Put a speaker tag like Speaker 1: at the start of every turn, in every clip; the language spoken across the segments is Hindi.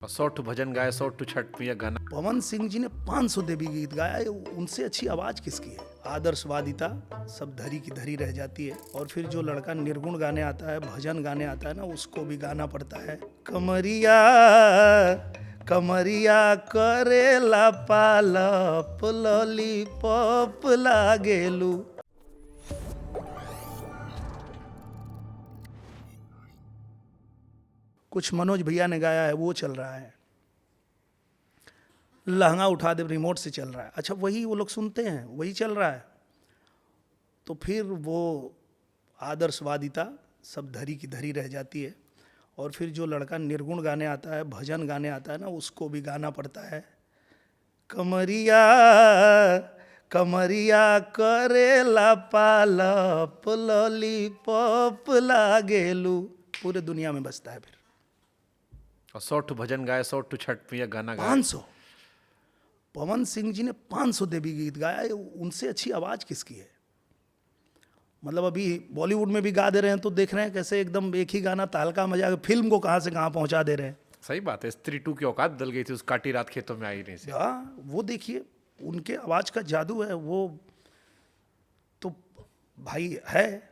Speaker 1: 100 ठो भजन गाए, 100 ठो छठ मैया गाना।
Speaker 2: पवन सिंह जी ने 500 देवी गीत गाया है, उनसे अच्छी आवाज किसकी है। आदर्शवादिता सब धरी की धरी रह जाती है। और फिर जो लड़का निर्गुण गाने आता है, भजन गाने आता है ना, उसको भी गाना पड़ता है। कमरिया कमरिया करेला पालप लॉलीपॉप लागेलू। कुछ मनोज भैया ने गाया है, वो चल रहा है। लहंगा उठा दे रिमोट से चल रहा है। अच्छा, वही वो लोग सुनते हैं, वही चल रहा है। तो फिर वो आदर्शवादिता सब धरी की धरी रह जाती है। और फिर जो लड़का निर्गुण गाने आता है, भजन गाने आता है ना, उसको भी गाना पड़ता है। कमरिया कमरिया करेला पालप लॉलीपॉप लागेलू, पूरे दुनिया में बजता है। फिर
Speaker 1: और 100 ठो भजन गाए, 100 ठो छठ मैया गाना गाए।
Speaker 2: 500 पवन सिंह जी ने 500 देवी गीत गाया है, उनसे अच्छी आवाज किसकी है। मतलब अभी बॉलीवुड में भी गा दे रहे हैं तो देख रहे हैं कैसे एकदम एक ही गाना तालका मजा, फिल्म को कहाँ से कहाँ पहुंचा दे रहे हैं।
Speaker 1: सही बात है, स्त्री 2 की औकात बदल गई थी उस काटी रात खेतों में आई नहीं से।
Speaker 2: हाँ, वो देखिए उनके आवाज का जादू है, वो तो भाई है।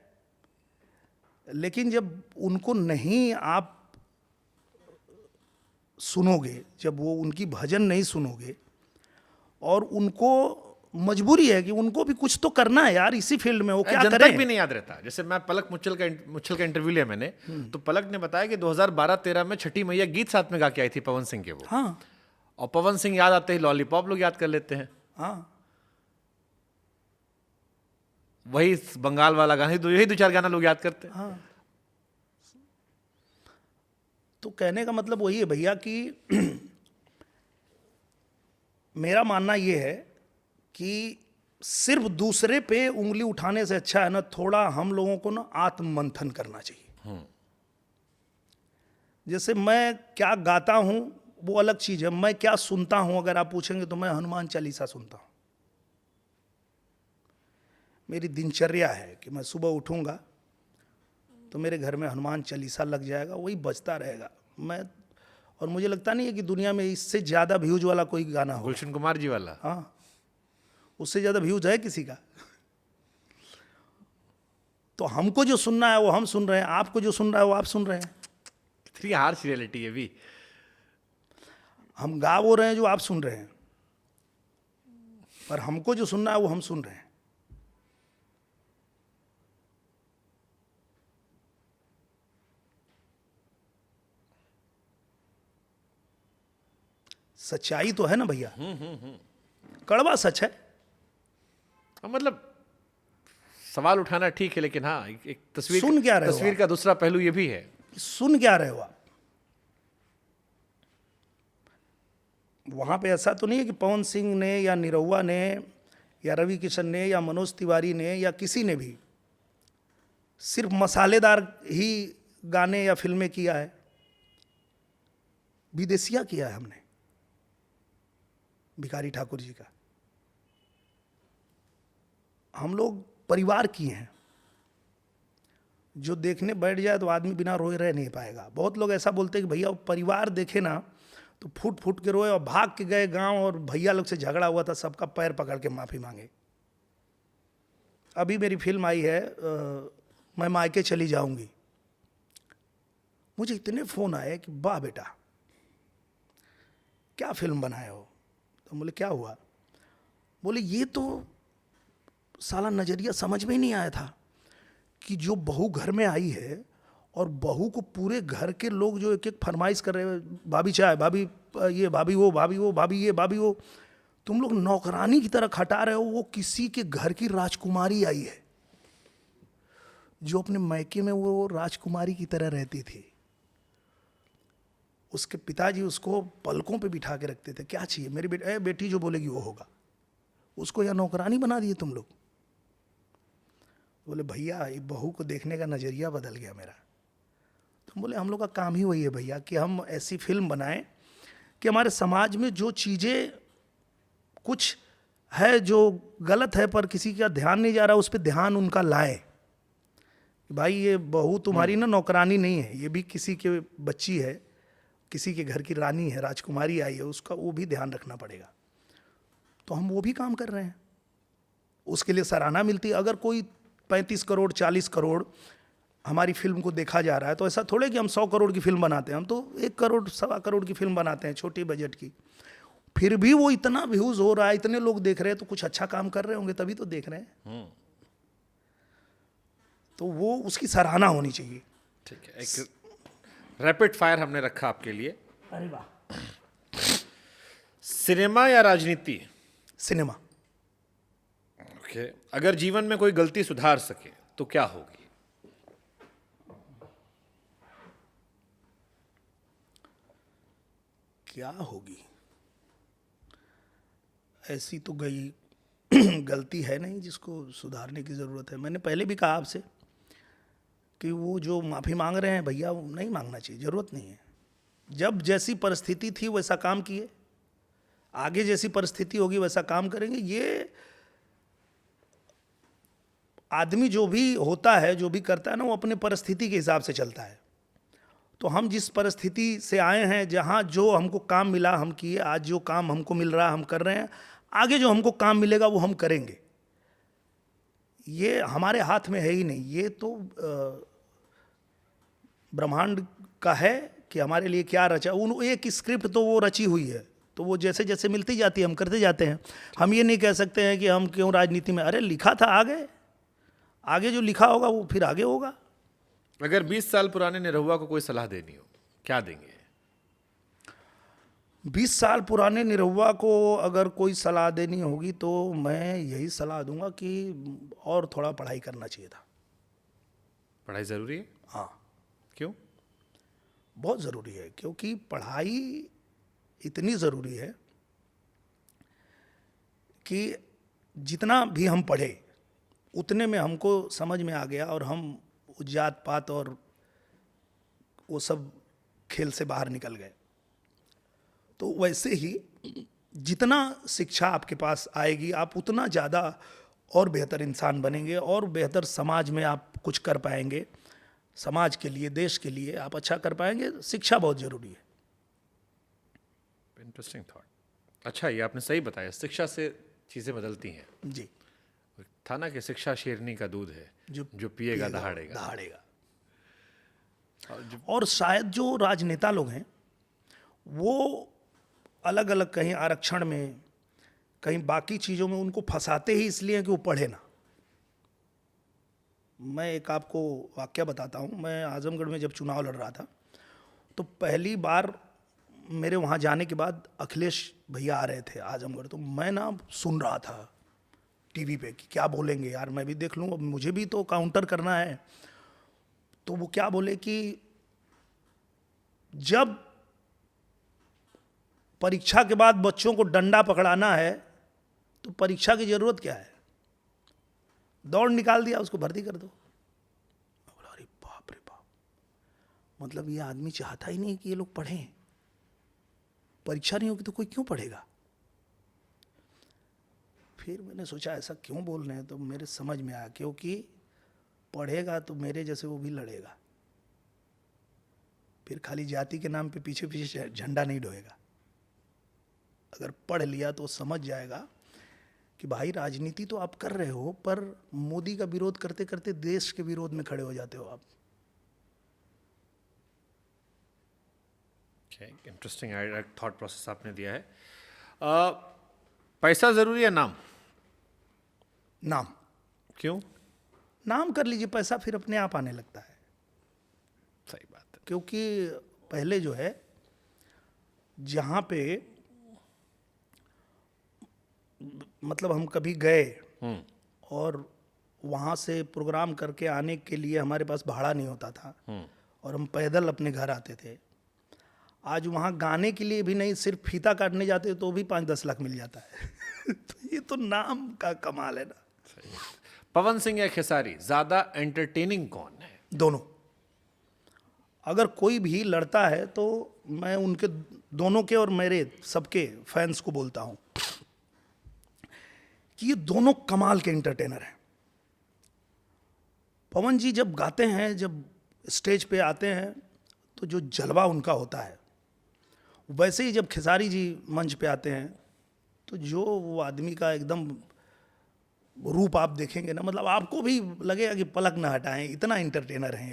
Speaker 2: लेकिन जब उनको नहीं आप सुनोगे, जब वो उनकी भजन नहीं सुनोगे, और उनको मजबूरी है कि उनको भी कुछ तो करना है यार इसी फील्ड में, वो क्या
Speaker 1: जनता
Speaker 2: करें।
Speaker 1: भी नहीं याद रहता। जैसे मैं पलक मुच्छल का इंटरव्यू लिया मैंने, तो पलक ने बताया कि 2012-13 में छठी मैया गीत साथ में गा के आई थी पवन सिंह के वो।
Speaker 2: हाँ
Speaker 1: और पवन सिंह याद आते ही लॉलीपॉप लोग याद कर लेते हैं।
Speaker 2: हाँ,
Speaker 1: वही बंगाल वाला गाना, यही 2-4 गाना लोग याद करते हैं।
Speaker 2: हाँ। तो कहने का मतलब वही है भैया कि मेरा मानना ये है कि सिर्फ दूसरे पे उंगली उठाने से अच्छा है ना, थोड़ा हम लोगों को ना आत्म मंथन करना चाहिए। जैसे मैं क्या गाता हूं वो अलग चीज है, मैं क्या सुनता हूं अगर आप पूछेंगे तो मैं हनुमान चालीसा सुनता हूं। मेरी दिनचर्या है कि मैं सुबह उठूंगा तो मेरे घर में हनुमान चालीसा लग जाएगा, वही बजता रहेगा। और मुझे लगता नहीं है कि दुनिया में इससे ज़्यादा व्यूज वाला कोई गाना हो।
Speaker 1: गुलशन कुमार जी वाला।
Speaker 2: हाँ, उससे ज़्यादा व्यूज है किसी का। तो हमको जो सुनना है वो हम सुन रहे हैं, आपको जो सुन रहा है वो आप सुन रहे हैं।
Speaker 1: इतनी हार्श रियलिटी है भी।
Speaker 2: हम गा वो रहे हैं जो आप सुन रहे हैं, पर हमको जो सुनना है वो हम सुन रहे हैं। सच्चाई तो है ना भैया, कड़वा सच है।
Speaker 1: मतलब सवाल उठाना ठीक है, लेकिन हाँ, एक तस्वीर,
Speaker 2: सुन क्या रहे हो
Speaker 1: तस्वीर का दूसरा पहलू ये भी है।
Speaker 2: सुन क्या रहे हो आप। वहां पे ऐसा तो नहीं है कि पवन सिंह ने या निरहुआ ने या रवि किशन ने या मनोज तिवारी ने या किसी ने भी सिर्फ मसालेदार ही गाने या फिल्में किया है। विदेशिया किया है हमने, भिखारी ठाकुर जी का। हम लोग परिवार किए हैं। जो देखने बैठ जाए तो आदमी बिना रोए रह नहीं पाएगा। बहुत लोग ऐसा बोलते हैं कि भैया परिवार देखे ना तो फूट फूट के रोए, और भाग के गए गांव और भैया लोग से झगड़ा हुआ था, सबका पैर पकड़ के माफी मांगे। अभी मेरी फिल्म आई है मैं मायके चली जाऊंगी, मुझे इतने फोन आए कि वाह बेटा क्या फिल्म बनाए हो। तो बोले क्या हुआ। बोले ये तो साला नजरिया समझ में ही नहीं आया था कि जो बहू घर में आई है और बहू को पूरे घर के लोग जो एक एक फरमाइश कर रहे हैं, भाभी चाय, भाभी ये, भाभी वो, भाभी वो, भाभी ये, भाभी वो, तुम लोग नौकरानी की तरह खटा रहे हो। वो किसी के घर की राजकुमारी आई है जो अपने मायके में वो राजकुमारी की तरह रहती थी। उसके पिताजी उसको पलकों पे बिठा के रखते थे, क्या चाहिए मेरी बेटी जो बोलेगी वो होगा। उसको या नौकरानी बना दिए तुम लोग। बोले भैया ये बहू को देखने का नज़रिया बदल गया मेरा। तो बोले हम लोग का काम ही वही है भैया कि हम ऐसी फिल्म बनाएं कि हमारे समाज में जो चीज़ें कुछ है जो गलत है पर किसी का ध्यान नहीं जा रहा, उस पर ध्यान उनका लाए। भाई ये बहू तुम्हारी ना नौकरानी नहीं है, ये भी किसी के बच्ची है किसी के घर की रानी है, राजकुमारी आई है, उसका वो भी ध्यान रखना पड़ेगा। तो हम वो भी काम कर रहे हैं, उसके लिए सराहना मिलती है। अगर कोई 35 करोड़ 40 करोड़ हमारी फिल्म को देखा जा रहा है, तो ऐसा थोड़े कि हम 100 करोड़ की फिल्म बनाते हैं, हम तो 1 करोड़ 1.25 करोड़ की फिल्म बनाते हैं, छोटी बजट की। फिर भी वो इतना व्यूज हो रहा है, इतने लोग देख रहे हैं, तो कुछ अच्छा काम कर रहे होंगे, तभी तो देख रहे हैं। तो वो उसकी सराहना होनी चाहिए।
Speaker 1: ठीक है, एक रैपिड फायर हमने रखा आपके लिए।
Speaker 2: अरे वाह।
Speaker 1: सिनेमा या राजनीति?
Speaker 2: सिनेमा।
Speaker 1: ओके, अगर जीवन में कोई गलती सुधार सके तो क्या होगी?
Speaker 2: क्या होगी? ऐसी तो गई गलती है नहीं जिसको सुधारने की ज़रूरत है। मैंने पहले भी कहा आपसे कि वो जो माफ़ी मांग रहे हैं भैया, वो नहीं मांगना चाहिए, ज़रूरत नहीं है। जब जैसी परिस्थिति थी वैसा काम किए, आगे जैसी परिस्थिति होगी वैसा काम करेंगे। ये आदमी जो भी होता है, जो भी करता है ना, वो अपने परिस्थिति के हिसाब से चलता है। तो हम जिस परिस्थिति से आए हैं, जहाँ जो हमको काम मिला हम किए, आज जो काम हमको मिल रहा हम कर रहे हैं, आगे जो हमको काम मिलेगा वो हम करेंगे। ये हमारे हाथ में है ही नहीं, ये तो ब्रह्मांड का है कि हमारे लिए क्या रचा। उन एक स्क्रिप्ट तो वो रची हुई है, तो वो जैसे जैसे मिलती जाती है हम करते जाते हैं। हम ये नहीं कह सकते हैं कि हम क्यों राजनीति में, अरे लिखा था आगे जो लिखा होगा वो फिर आगे होगा।
Speaker 1: अगर 20 साल पुराने निरहुआ को कोई सलाह देनी हो, क्या देंगे?
Speaker 2: 20 साल पुराने निरहुआ को अगर कोई सलाह देनी होगी तो मैं यही सलाह दूंगा कि और थोड़ा पढ़ाई करना चाहिए था।
Speaker 1: पढ़ाई जरूरी है?
Speaker 2: हाँ,
Speaker 1: क्यों?
Speaker 2: बहुत ज़रूरी है, क्योंकि पढ़ाई इतनी ज़रूरी है कि जितना भी हम पढ़े उतने में हमको समझ में आ गया और हम जात पात और वो सब खेल से बाहर निकल गए। तो वैसे ही जितना शिक्षा आपके पास आएगी, आप उतना ज़्यादा और बेहतर इंसान बनेंगे और बेहतर समाज में आप कुछ कर पाएंगे। समाज के लिए, देश के लिए आप अच्छा कर पाएंगे। शिक्षा बहुत ज़रूरी है।
Speaker 1: Interesting thought. अच्छा, ये आपने सही बताया, शिक्षा से चीज़ें बदलती हैं।
Speaker 2: जी।
Speaker 1: था ना कि शिक्षा शेरनी का दूध है, जो पिएगा दहाड़ेगा।
Speaker 2: और शायद जो राजनेता लोग हैं वो अलग अलग कहीं आरक्षण में, कहीं बाकी चीज़ों में उनको फंसाते ही इसलिए हैं कि वो पढ़े ना। मैं एक आपको वाकया बताता हूँ। मैं आजमगढ़ में जब चुनाव लड़ रहा था तो पहली बार मेरे वहाँ जाने के बाद अखिलेश भैया आ रहे थे आजमगढ़। तो मैं ना सुन रहा था टीवी पे कि क्या बोलेंगे यार, मैं भी देख लूँ, अब मुझे भी तो काउंटर करना है। तो वो क्या बोले कि जब परीक्षा के बाद बच्चों को डंडा पकड़ाना है तो परीक्षा की जरूरत क्या है, दौड़ निकाल दिया, उसको भर्ती कर दो। बोला अरे बाप रे बाप, मतलब ये आदमी चाहता ही नहीं कि ये लोग पढ़ें। परीक्षा नहीं होगी तो कोई क्यों पढ़ेगा। फिर मैंने सोचा ऐसा क्यों बोल रहे हैं, तो मेरे समझ में आया क्योंकि पढ़ेगा तो मेरे जैसे वो भी लड़ेगा। फिर खाली जाति के नाम पे पीछे पीछे झंडा नहीं ढोएगा। अगर पढ़ लिया तो समझ जाएगा कि भाई राजनीति तो आप कर रहे हो, पर मोदी का विरोध करते करते देश के विरोध में खड़े हो जाते हो आप।
Speaker 1: इंटरेस्टिंग थॉट प्रोसेस आपने दिया है। पैसा जरूरी है, नाम?
Speaker 2: नाम।
Speaker 1: क्यों?
Speaker 2: नाम कर लीजिए, पैसा फिर अपने आप आने लगता है।
Speaker 1: सही बात है।
Speaker 2: क्योंकि पहले जो है जहाँ पे मतलब हम कभी गए और वहाँ से प्रोग्राम करके आने के लिए हमारे पास भाड़ा नहीं होता था और हम पैदल अपने घर आते थे। आज वहाँ गाने के लिए भी नहीं, सिर्फ फीता काटने जाते तो भी 5-10 लाख मिल जाता है। तो ये तो नाम का कमाल है ना।
Speaker 1: पवन सिंह या खेसारी, ज्यादा एंटरटेनिंग कौन है?
Speaker 2: दोनों। अगर कोई भी लड़ता है तो मैं उनके दोनों के और मेरे सबके फैंस को बोलता हूँ कि ये दोनों कमाल के एंटरटेनर हैं। पवन जी जब गाते हैं, जब स्टेज पे आते हैं, तो जो जलवा उनका होता है वैसे ही जब खेसारी जी मंच पे आते हैं तो जो वो आदमी का एकदम रूप आप देखेंगे ना, मतलब आपको भी लगेगा कि पलक ना हटाएं, इतना इंटरटेनर हैं ये